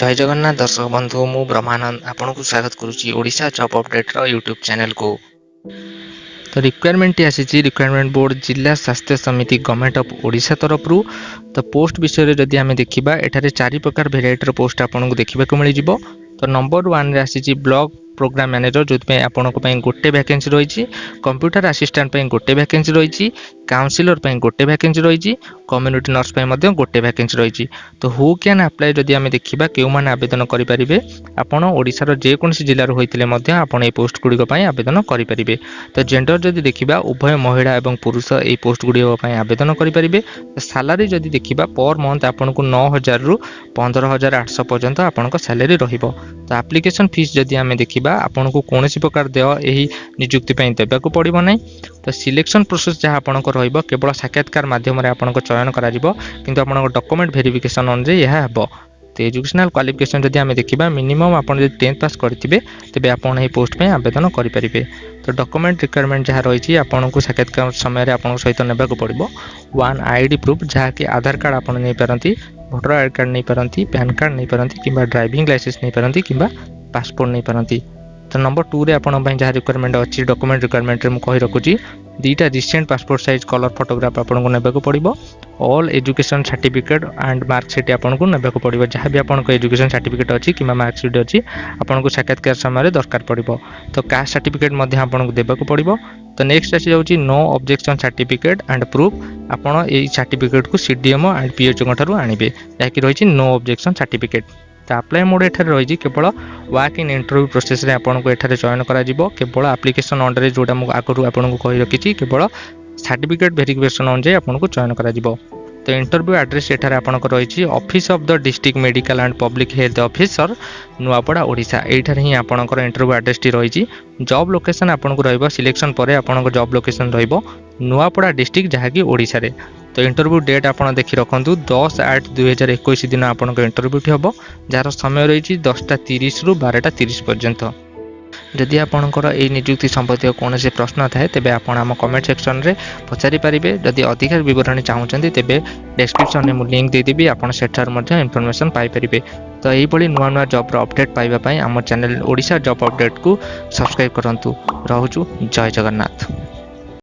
जय जगन्नाथ दर्शक बंधु मु ब्रह्मानंद आपन को स्वागत करुच्ची ओडिशा जॉब अपडेट रो यूट्यूब चैनल को। तो रिक्वायरमेंट आसी रिक्वायरमेंट बोर्ड जिला स्वास्थ्य समिति गवर्नमेंट ऑफ ओडिशा तरफ रु। तो पोस्ट विषय रे जदि आमे देखिबा एठारे चारि प्रकार वेराइटी रो पोस्ट आपन को देखिबा को मिल जिवो। तो नंबर 1 रे आसी ब्लॉक प्रोग्राम मैनेजर जो आपन को गोटे वैकेंसी रही, कंप्यूटर असिस्टेंट पे गोटे वैकेंसी रही, काउंसिलर पे गोटे वैकेंसी रही, कम्युनिटी नर्स पे गोटे वैकेंसी रही। तो हु कैन अप्लाई जदि आमे देखिबा केउ माने आवेदन करि परिबे आपण ओडिसा रो जे कोनसी जिल्ला रो होइतिले मध्ये आपण ए पोस्ट गुडी को पई आवेदन करि परिबे। तो जेंडर जदि देखिबा उभय महिला एवं पुरुष ए पोस्ट गुडी को पई आवेदन करि परिबे। सैलरी जदि देखिबा पर मंथ आपण को 9000 रु 15800 पर्यंत आपण को सैलरी रहिबो। तो एप्लीकेशन फीस जदि आमे देखिबा आपण को कोनोसी प्रकार देय एही नियुक्ति पई देबा को पड़िबो नै। तो सिलेक्शन प्रोसेस जहाँ आपण को रहिबो केवल साक्षात्कार माध्यम रे आपण को चयन करा जिवो, किंतु आपण को डॉक्यूमेंट वेरिफिकेशन अनुसार यह हेबो। तो एजुकेशनल क्वालिफिकेशन जदि आमे देखिबा मिनिमम आपण जदि 10th पास करथिबे तबे आपण एही पोस्ट पे आवेदन करि परिबे। तो डॉक्यूमेंट रिक्वायरमेंट जहाँ रही आपन को साक्षात्कार समय आपन सहित नेबा को पड़िबो 1 आईडी प्रूफ जहाँ कि आधार कार्ड आपण नै पारंती, वोटर आईडी कार्ड नहीं पारंती, पैन कार्ड नहीं पारंती, किंबा ड्राइविंग लाइसेंस नहीं पारंती, किंबा पासपोर्ट नहीं पारंती। तो नंबर 2 रे आपण पई जहाँ रिक्वायरमेंट अछि डॉक्यूमेंट रिक्वायरमेंट रे मु कहि रखुची दीटा recent passport size colour photograph आपण को नेबा को पड़िबो। All education certificate and marksheet आपण को नेबा को पड़िबो। जहाँ भी आपण को एजुकेशन सर्टिफिकेट अछि किंबा मार्कशीट अछि आपण को साक्षात्कार समय दरकार पड़िबो। तो कास्ट सर्टिफिकेट मध्ये आपण को देबा को पड़िबो। तो नेक्स्ट आसी जाउची no objection certificate and proof आपण ए सर्टिफिकेट को सीडीएमओ एंड पीएचओ ठारू आनिबे याकि रहिची नो ऑब्जेक्शन सर्टिफिकेट। तो अप्लाई मोड एठारे रही केवल वाक इन इंटरव्यू प्रोसेस रे आपन को एठारे चयन करा जिवो। केवल एप्लीकेशन अंडर जोटा मु आगरु आपन को कहि रखिची केवल सर्टिफिकेट वेरिफिकेशन अनुसार आपन को चयन करा जिवो। तो इंटरव्यू एड्रेस एठारे आपन को रही office of the district medical and public health officer Nuapada Odisha एठारे ही आपन को इंटरव्यू एड्रेस टी रही। जॉब लोकेशन आपन को रहइबो सिलेक्शन परे आपन को जॉब लोकेशन रहइबो नुआपड़ा डिस्ट्रिक्ट जहाँ कि ओडिशा रे। तो इंटरव्यू डेट आपन देखि रखंतु 10/8/2021 दिन आपन को इंटरव्यू टी हबो जार समय रही 10:30 रु 12:30 पर्यंत। जदि आपणकर ए नियुक्ति संबंधी कौन से प्रश्न थाए तेबे आपण आम कमेंट सेक्शन रे पचारि पारिबे। जदि अधिक विवरणी चाहूचंती तेबे डिस्क्रिप्शन रे मु लिंक दे देबी आपण सेठार मध्ये इन्फॉर्मेशन पाई परिबे। तो एही बळी नुवा नुवा जॉब रो अपडेट पाइबा पई आम चैनल ओडिशा जॉब अपडेट को सब्सक्राइब करंतु। रहूछु जय जगन्नाथ।